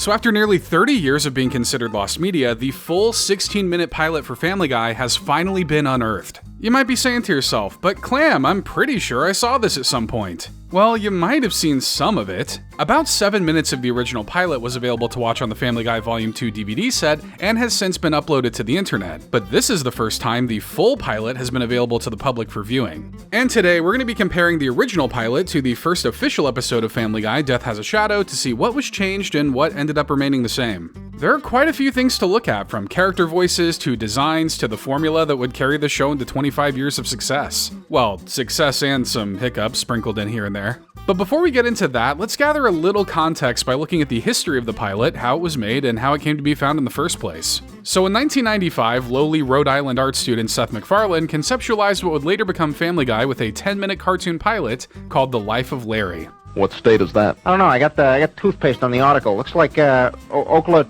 So after nearly 30 years of being considered lost media, the full 16-minute pilot for Family Guy has finally been unearthed. You might be saying to yourself, but Clam, I'm pretty sure I saw this at some point. Well, you might have seen some of it. About 7 minutes of the original pilot was available to watch on the Family Guy Volume 2 DVD set and has since been uploaded to the internet, but this is the first time the full pilot has been available to the public for viewing. And today, we're going to be comparing the original pilot to the first official episode of Family Guy, Death Has a Shadow, to see what was changed and what ended up remaining the same. There are quite a few things to look at, from character voices to designs to the formula that would carry the show into 25 years of success. Well, success and some hiccups sprinkled in here and there. But before we get into that, let's gather a little context by looking at the history of the pilot, how it was made, and how it came to be found in the first place. So in 1995, lowly Rhode Island art student Seth MacFarlane conceptualized what would later become Family Guy with a 10-minute cartoon pilot called The Life of Larry. What state is that? I don't know. I got toothpaste on the article. Looks like Oklahoma.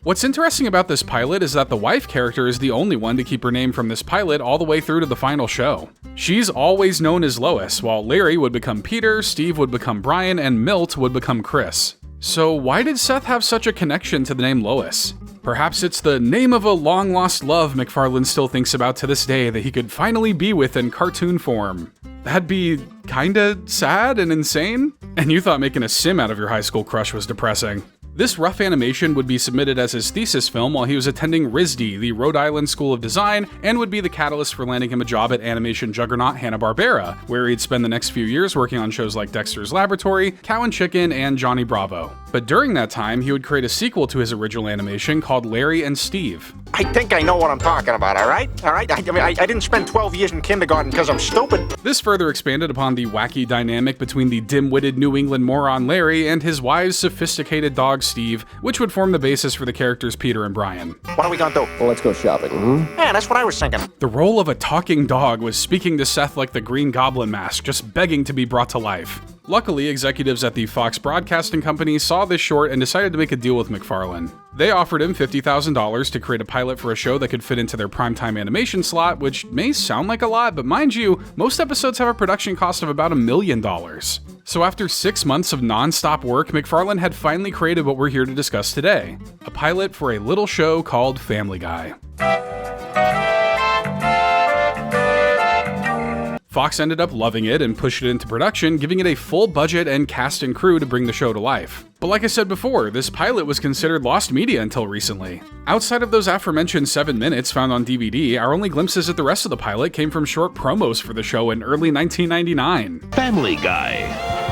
What's interesting about this pilot is that the wife character is the only one to keep her name from this pilot all the way through to the final show. She's always known as Lois, while Larry would become Peter, Steve would become Brian, and Milt would become Chris. So why did Seth have such a connection to the name Lois? Perhaps it's the name of a long-lost love MacFarlane still thinks about to this day that he could finally be with in cartoon form. That'd be kinda sad and insane? And you thought making a sim out of your high school crush was depressing. This rough animation would be submitted as his thesis film while he was attending RISD, the Rhode Island School of Design, and would be the catalyst for landing him a job at animation juggernaut Hanna-Barbera, where he'd spend the next few years working on shows like Dexter's Laboratory, Cow and Chicken, and Johnny Bravo. But during that time, he would create a sequel to his original animation called Larry and Steve. I think I know what I'm talking about, all right? I didn't spend 12 years in kindergarten because I'm stupid. This further expanded upon the wacky dynamic between the dim-witted New England moron Larry and his wise, sophisticated dog Steve, which would form the basis for the characters Peter and Brian. What are we gonna do? Well, let's go shopping. Yeah, that's what I was thinking. The role of a talking dog was speaking to Seth like the Green Goblin mask, just begging to be brought to life. Luckily, executives at the Fox Broadcasting Company saw this short and decided to make a deal with MacFarlane. They offered him $50,000 to create a pilot for a show that could fit into their primetime animation slot, which may sound like a lot, but mind you, most episodes have a production cost of about $1 million. So after 6 months of non-stop work, MacFarlane had finally created what we're here to discuss today, a pilot for a little show called Family Guy. Fox ended up loving it and pushed it into production, giving it a full budget and cast and crew to bring the show to life. But like I said before, this pilot was considered lost media until recently. Outside of those aforementioned 7 minutes found on DVD, our only glimpses at the rest of the pilot came from short promos for the show in early 1999. Family Guy.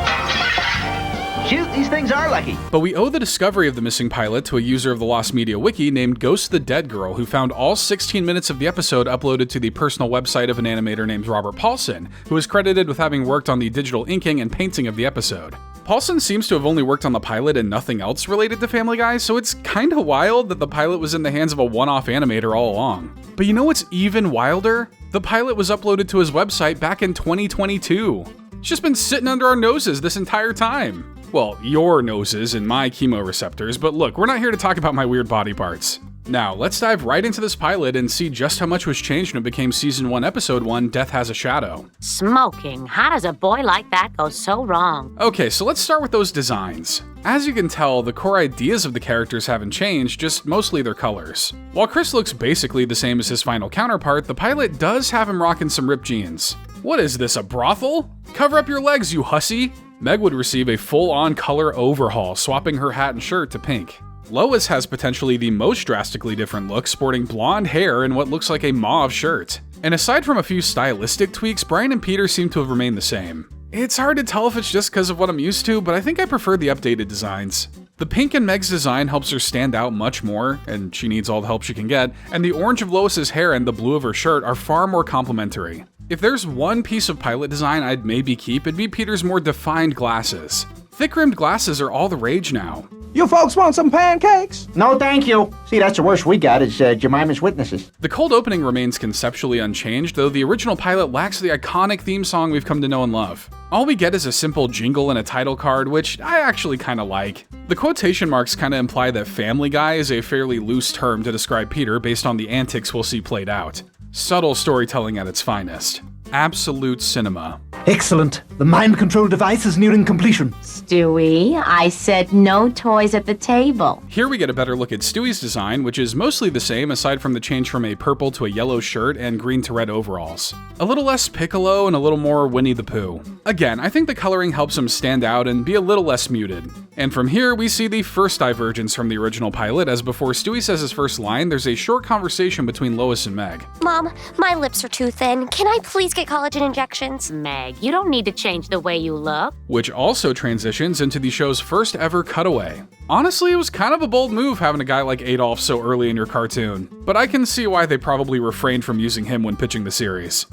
Shoot, these things are lucky. But we owe the discovery of the missing pilot to a user of the Lost Media Wiki named Ghost the Dead Girl, who found all 16 minutes of the episode uploaded to the personal website of an animator named Robert Paulson, who is credited with having worked on the digital inking and painting of the episode. Paulson seems to have only worked on the pilot and nothing else related to Family Guy, so it's kinda wild that the pilot was in the hands of a one-off animator all along. But you know what's even wilder? The pilot was uploaded to his website back in 2022. It's just been sitting under our noses this entire time. Well, your noses and my chemoreceptors, but look, we're not here to talk about my weird body parts. Now, let's dive right into this pilot and see just how much was changed when it became Season 1, Episode 1, Death Has a Shadow. Smoking. How does a boy like that go so wrong? Okay, so let's start with those designs. As you can tell, the core ideas of the characters haven't changed, just mostly their colors. While Chris looks basically the same as his final counterpart, the pilot does have him rocking some ripped jeans. What is this, a brothel? Cover up your legs, you hussy! Meg would receive a full-on color overhaul, swapping her hat and shirt to pink. Lois has potentially the most drastically different look, sporting blonde hair and what looks like a mauve shirt. And aside from a few stylistic tweaks, Brian and Peter seem to have remained the same. It's hard to tell if it's just because of what I'm used to, but I think I prefer the updated designs. The pink in Meg's design helps her stand out much more, and she needs all the help she can get, and the orange of Lois's hair and the blue of her shirt are far more complementary. If there's one piece of pilot design I'd maybe keep, it'd be Peter's more defined glasses. Thick-rimmed glasses are all the rage now. You folks want some pancakes? No, thank you. See, that's the worst we got is Jemima's Witnesses. The cold opening remains conceptually unchanged, though the original pilot lacks the iconic theme song we've come to know and love. All we get is a simple jingle and a title card, which I actually kinda like. The quotation marks kinda imply that Family Guy is a fairly loose term to describe Peter based on the antics we'll see played out. Subtle storytelling at its finest. Absolute cinema. Excellent. The mind control device is nearing completion. Stewie, I said no toys at the table. Here we get a better look at Stewie's design, which is mostly the same aside from the change from a purple to a yellow shirt and green to red overalls. A little less Piccolo and a little more Winnie the Pooh. Again, I think the coloring helps him stand out and be a little less muted. And from here, we see the first divergence from the original pilot, as before Stewie says his first line, there's a short conversation between Lois and Meg. Mom, my lips are too thin. Can I please get collagen injections? Meg, you don't need to change the way you look. Which also transitions into the show's first ever cutaway. Honestly, it was kind of a bold move having a guy like Adolf so early in your cartoon, but I can see why they probably refrained from using him when pitching the series.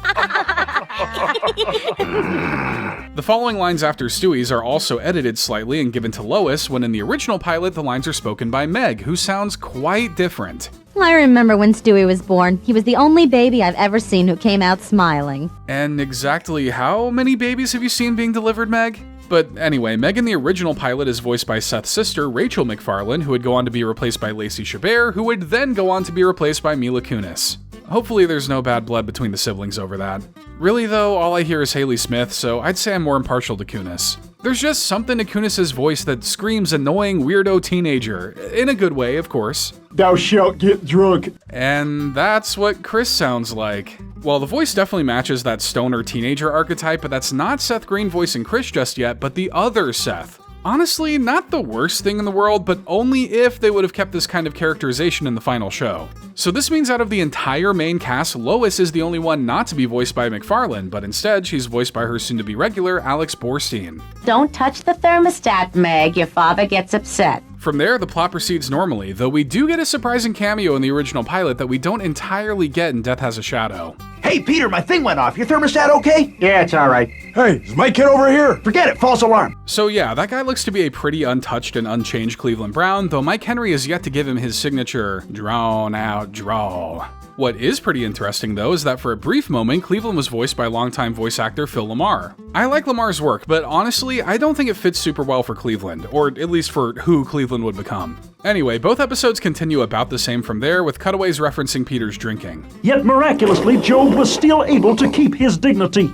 The following lines after Stewie's are also edited slightly and given to Lois, when in the original pilot the lines are spoken by Meg, who sounds quite different. I remember when Stewie was born. He was the only baby I've ever seen who came out smiling. And exactly how many babies have you seen being delivered, Meg? But anyway, Meg in the original pilot is voiced by Seth's sister, Rachel McFarlane, who would go on to be replaced by Lacey Chabert, who would then go on to be replaced by Mila Kunis. Hopefully there's no bad blood between the siblings over that. Really though, all I hear is Haley Smith, so I'd say I'm more impartial to Kunis. There's just something to Kunis' voice that screams annoying weirdo teenager, in a good way, of course. Thou shalt get drunk. And that's what Chris sounds like. Well, the voice definitely matches that stoner teenager archetype, but that's not Seth Green voicing Chris just yet, but the other Seth. Honestly, not the worst thing in the world, but only if they would have kept this kind of characterization in the final show. So this means out of the entire main cast, Lois is the only one not to be voiced by McFarlane, but instead she's voiced by her soon-to-be regular Alex Borstein. Don't touch the thermostat, Meg. Your father gets upset. From there, the plot proceeds normally, though we do get a surprising cameo in the original pilot that we don't entirely get in Death Has a Shadow. Hey, Peter, my thing went off. Your thermostat okay? Yeah, it's all right. Hey, is my kid over here? Forget it, false alarm. So yeah, that guy looks to be a pretty untouched and unchanged Cleveland Brown, though Mike Henry has yet to give him his signature drawn-out drawl. What is pretty interesting though is that for a brief moment, Cleveland was voiced by longtime voice actor Phil Lamar. I like Lamar's work, but honestly, I don't think it fits super well for Cleveland, or at least for who Cleveland would become. Anyway, both episodes continue about the same from there, with cutaways referencing Peter's drinking. Yet miraculously, Job was still able to keep his dignity.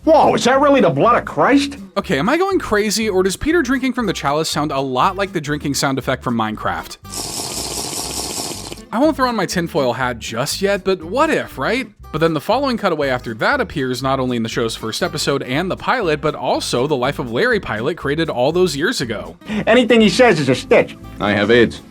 Whoa, is that really the blood of Christ? Okay, am I going crazy, or does Peter drinking from the chalice sound a lot like the drinking sound effect from Minecraft? I won't throw on my tinfoil hat just yet, but what if, right? But then the following cutaway after that appears not only in the show's first episode and the pilot, but also the Life of Larry pilot created all those years ago. Anything he says is a stitch. I have AIDS.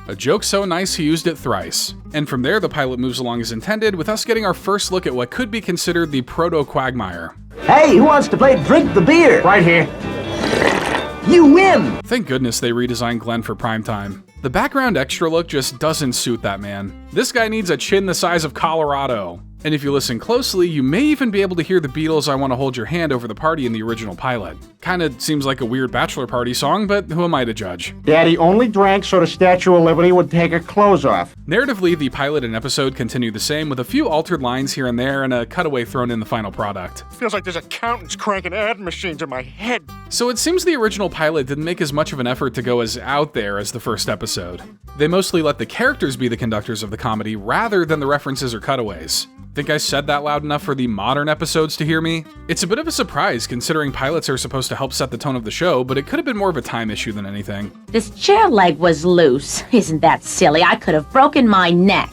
A joke so nice he used it thrice. And from there, the pilot moves along as intended, with us getting our first look at what could be considered the proto-Quagmire. Hey, who wants to play Drink the Beer? Right here. You win! Thank goodness they redesigned Glenn for primetime. The background extra look just doesn't suit that man. This guy needs a chin the size of Colorado. And if you listen closely, you may even be able to hear the Beatles' I Wanna Hold Your Hand over the party in the original pilot. Kinda seems like a weird bachelor party song, but who am I to judge? Daddy only drank so the Statue of Liberty would take her clothes off. Narratively, the pilot and episode continue the same, with a few altered lines here and there and a cutaway thrown in the final product. Feels like there's accountants cranking ad machines in my head. So it seems the original pilot didn't make as much of an effort to go as out there as the first episode. They mostly let the characters be the conductors of the comedy rather than the references or cutaways. Think I said that loud enough for the modern episodes to hear me? It's a bit of a surprise considering pilots are supposed to help set the tone of the show, but it could have been more of a time issue than anything. This chair leg was loose. Isn't that silly? I could have broken my neck.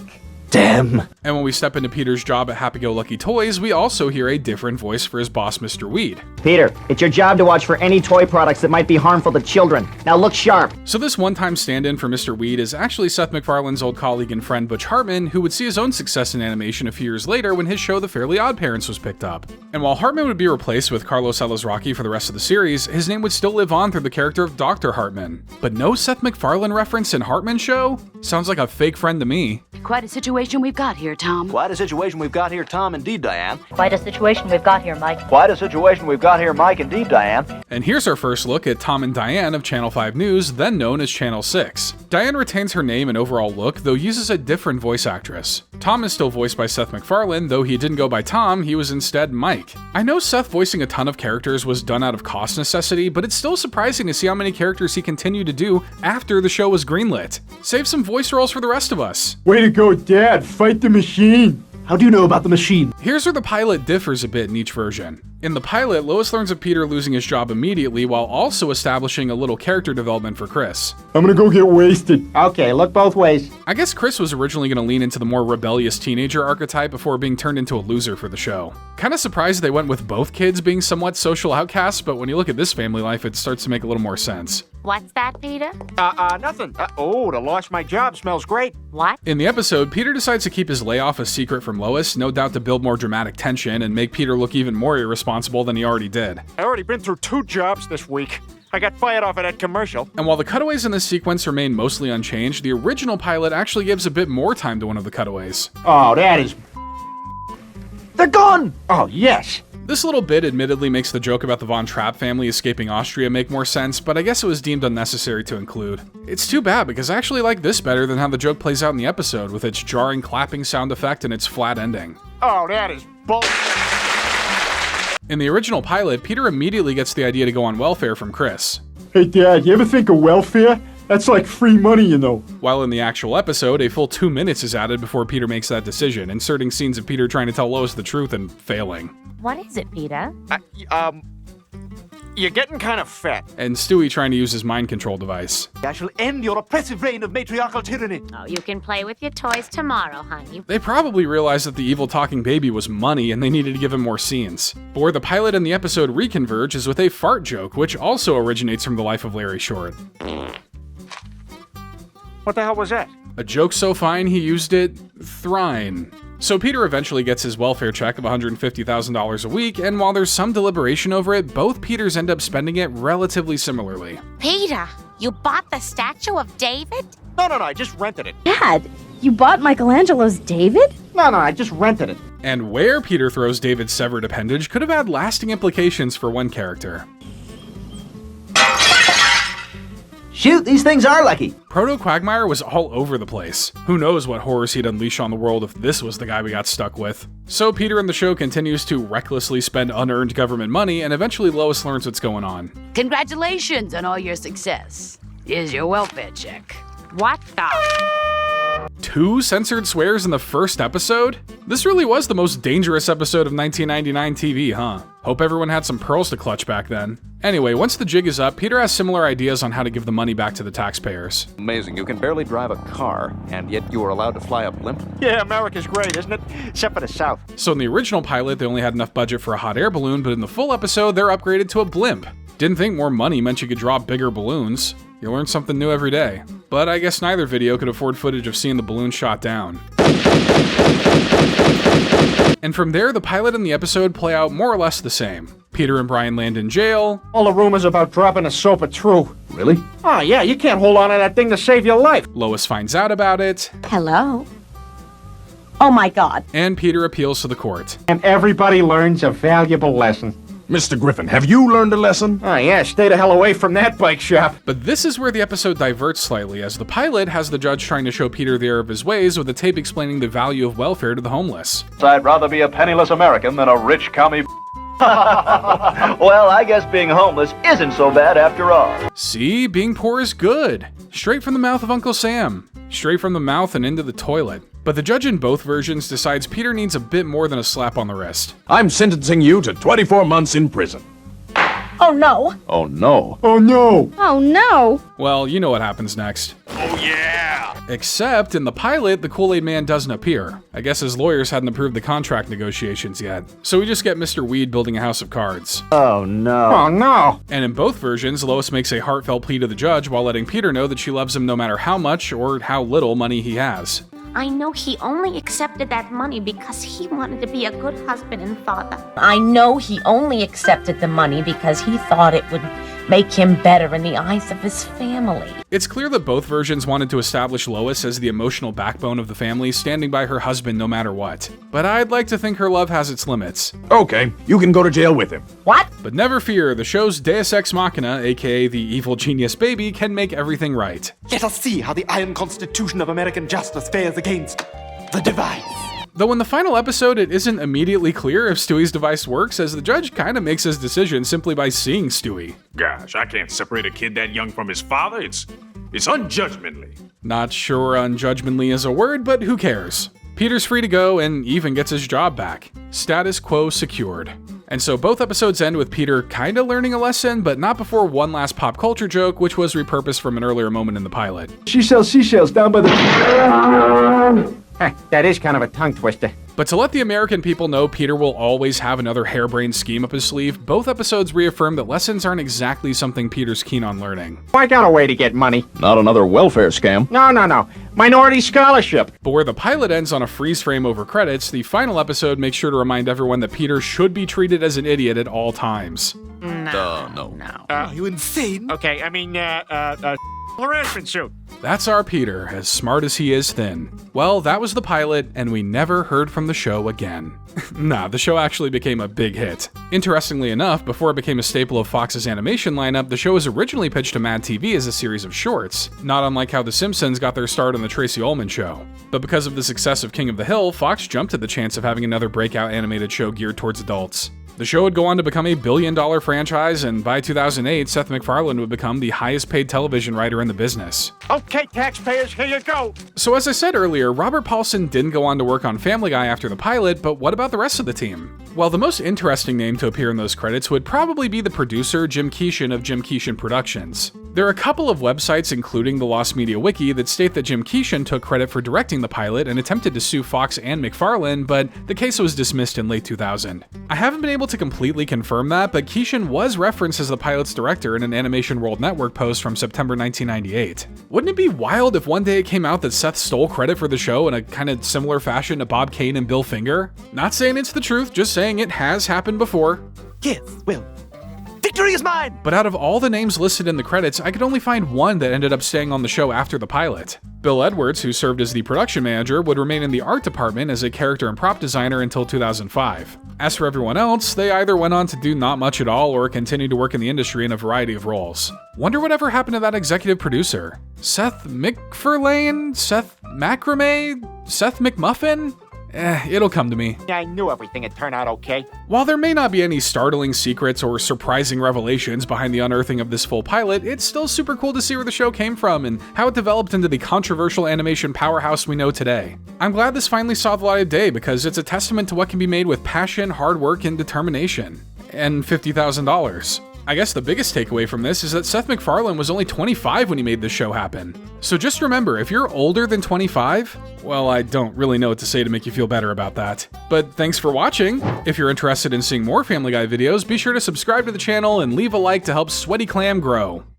Damn. And when we step into Peter's job at Happy-Go-Lucky Toys, we also hear a different voice for his boss, Mr. Weed. Peter, it's your job to watch for any toy products that might be harmful to children. Now look sharp. So this one-time stand-in for Mr. Weed is actually Seth MacFarlane's old colleague and friend Butch Hartman, who would see his own success in animation a few years later when his show The Fairly Odd Parents was picked up. And while Hartman would be replaced with Carlos Alazraqui for the rest of the series, his name would still live on through the character of Dr. Hartman. But no Seth MacFarlane reference in Hartman's show? Sounds like a fake friend to me. Quite a situation we've got here, Tom. Quite a situation we've got here, Tom. Indeed, Diane. Quite a situation we've got here, Mike. Quite a situation we've got here, Mike. Indeed, Diane. And here's our first look at Tom and Diane of Channel 5 News, then known as Channel 6. Diane retains her name and overall look, though uses a different voice actress. Tom is still voiced by Seth MacFarlane, though he didn't go by Tom, he was instead Mike. I know Seth voicing a ton of characters was done out of cost necessity, but it's still surprising to see how many characters he continued to do after the show was greenlit. Save some voice roles for the rest of us. Way to go, Dad. Fight the machine. How do you know about the machine? Here's where the pilot differs a bit in each version. In the pilot, Lois learns of Peter losing his job immediately while also establishing a little character development for Chris. I'm gonna go get wasted. Okay, look both ways. I guess Chris was originally going to lean into the more rebellious teenager archetype before being turned into a loser for the show. Kinda surprised they went with both kids being somewhat social outcasts, but when you look at this family life, it starts to make a little more sense. What's that, Peter? Nothing. Oh, the lost my job smells great. What? In the episode, Peter decides to keep his layoff a secret from Lois, no doubt to build more dramatic tension and make Peter look even more irresponsible than he already did. I already been through 2 jobs this week. I got fired off of that commercial. And while the cutaways in this sequence remain mostly unchanged, the original pilot actually gives a bit more time to one of the cutaways. Oh, that is... They're gone! Oh, yes. This little bit admittedly makes the joke about the Von Trapp family escaping Austria make more sense, but I guess it was deemed unnecessary to include. It's too bad because I actually like this better than how the joke plays out in the episode, with its jarring clapping sound effect and its flat ending. Oh, that is bull... In the original pilot, Peter immediately gets the idea to go on welfare from Chris. Hey, Dad, you ever think of welfare? That's like free money, you know. While in the actual episode, a full 2 minutes is added before Peter makes that decision, inserting scenes of Peter trying to tell Lois the truth and failing. What is it, Peter? You're getting kind of fat. And Stewie trying to use his mind control device. I shall end your oppressive reign of matriarchal tyranny. Oh, you can play with your toys tomorrow, honey. They probably realized that the evil talking baby was money and they needed to give him more scenes. But where the pilot and the episode reconverge is with a fart joke, which also originates from the life of Larry Short. What the hell was that? A joke so fine he used it thrine. So Peter eventually gets his welfare check of $150,000 a week, and while there's some deliberation over it, both Peters end up spending it relatively similarly. Peter, you bought the statue of David? No, I just rented it. Dad, you bought Michelangelo's David? No, I just rented it. And where Peter throws David's severed appendage could have had lasting implications for one character. Shoot, these things are lucky. Proto-Quagmire was all over the place. Who knows what horrors he'd unleash on the world if this was the guy we got stuck with. So Peter in the show continues to recklessly spend unearned government money, and eventually Lois learns what's going on. Congratulations on all your success. Here's your welfare check. What the? 2 censored swears in the first episode? This really was the most dangerous episode of 1999 TV, huh? Hope everyone had some pearls to clutch back then. Anyway, once the jig is up, Peter has similar ideas on how to give the money back to the taxpayers. Amazing, you can barely drive a car, and yet you are allowed to fly a blimp? Yeah, America's great, isn't it? Except for the South. So in the original pilot, they only had enough budget for a hot air balloon, but in the full episode, they're upgraded to a blimp. Didn't think more money meant you could draw bigger balloons. You learn something new every day. But I guess neither video could afford footage of seeing the balloon shot down. And from there, the pilot and the episode play out more or less the same. Peter and Brian land in jail. All the rumors about dropping a soap are true. Really? Oh, yeah, you can't hold on to that thing to save your life. Lois finds out about it. Hello? Oh my God. And Peter appeals to the court. And everybody learns a valuable lesson. Mr. Griffin, have you learned a lesson? Oh, yeah, stay the hell away from that bike shop. But this is where the episode diverts slightly, as the pilot has the judge trying to show Peter the error of his ways with a tape explaining the value of welfare to the homeless. I'd rather be a penniless American than a rich commie. Well, I guess being homeless isn't so bad after all. See, being poor is good. Straight from the mouth of Uncle Sam. Straight from the mouth and into the toilet. But the judge in both versions decides Peter needs a bit more than a slap on the wrist. I'm sentencing you to 24 months in prison. Oh no. Oh no. Oh, no. Oh no! Well, you know what happens next. Oh yeah! Except, in the pilot, the Kool-Aid Man doesn't appear. I guess his lawyers hadn't approved the contract negotiations yet. So we just get Mr. Weed building a house of cards. Oh, no. And in both versions, Lois makes a heartfelt plea to the judge while letting Peter know that she loves him no matter how much or how little money he has. I know he only accepted that money because he wanted to be a good husband and father. I know he only accepted the money because he thought it would make him better in the eyes of his family. It's clear that both versions wanted to establish Lois as the emotional backbone of the family, standing by her husband no matter what. But I'd like to think her love has its limits. Okay, you can go to jail with him. What? But never fear, the show's Deus Ex Machina, aka the evil genius baby, can make everything right. Let us see how the iron constitution of American justice fares against the device. Though in the final episode, it isn't immediately clear if Stewie's device works, as the judge kinda makes his decision simply by seeing Stewie. Gosh, I can't separate a kid that young from his father. It's unjudgmently. Not sure unjudgmently is a word, but who cares? Peter's free to go and even gets his job back. Status quo secured. And so both episodes end with Peter kinda learning a lesson, but not before one last pop culture joke, which was repurposed from an earlier moment in the pilot. She sells seashells down by the... That is kind of a tongue twister. But to let the American people know Peter will always have another harebrained scheme up his sleeve, both episodes reaffirm that lessons aren't exactly something Peter's keen on learning. I got a way to get money. Not another welfare scam. No. Minority scholarship. But where the pilot ends on a freeze frame over credits, the final episode makes sure to remind everyone that Peter should be treated as an idiot at all times. No. Are you insane? Okay, I mean, harassment suit. That's our Peter, as smart as he is thin. Well, that was the pilot, and we never heard from the show again. Nah, the show actually became a big hit. Interestingly enough, before it became a staple of Fox's animation lineup, the show was originally pitched to Mad TV as a series of shorts, not unlike how The Simpsons got their start on The Tracy Ullman Show. But because of the success of King of the Hill, Fox jumped at the chance of having another breakout animated show geared towards adults. The show would go on to become a billion-dollar franchise, and by 2008, Seth MacFarlane would become the highest-paid television writer in the business. Okay, taxpayers, here you go. So as I said earlier, Robert Paulson didn't go on to work on Family Guy after the pilot, but what about the rest of the team? Well, the most interesting name to appear in those credits would probably be the producer, Jim Keeshan of Jim Keeshan Productions. There are a couple of websites, including the Lost Media Wiki, that state that Jim Keeshan took credit for directing the pilot and attempted to sue Fox and MacFarlane, but the case was dismissed in late 2000. I haven't been able to completely confirm that, but Keeshan was referenced as the pilot's director in an Animation World Network post from September 1998. Wouldn't it be wild if one day it came out that Seth stole credit for the show in a kind of similar fashion to Bob Kane and Bill Finger? Not saying it's the truth, just saying it has happened before. Yes, well, victory is mine! But out of all the names listed in the credits, I could only find one that ended up staying on the show after the pilot. Bill Edwards, who served as the production manager, would remain in the art department as a character and prop designer until 2005. As for everyone else, they either went on to do not much at all or continued to work in the industry in a variety of roles. Wonder whatever happened to that executive producer? Seth MacFarlane? Seth Macrame? Seth McMuffin? It'll come to me. I knew everything would turn out okay. While there may not be any startling secrets or surprising revelations behind the unearthing of this full pilot, it's still super cool to see where the show came from and how it developed into the controversial animation powerhouse we know today. I'm glad this finally saw the light of day because it's a testament to what can be made with passion, hard work, and determination. And $50,000. I guess the biggest takeaway from this is that Seth MacFarlane was only 25 when he made this show happen. So just remember, if you're older than 25, well, I don't really know what to say to make you feel better about that. But thanks for watching. If you're interested in seeing more Family Guy videos, be sure to subscribe to the channel and leave a like to help Sweaty Clam grow.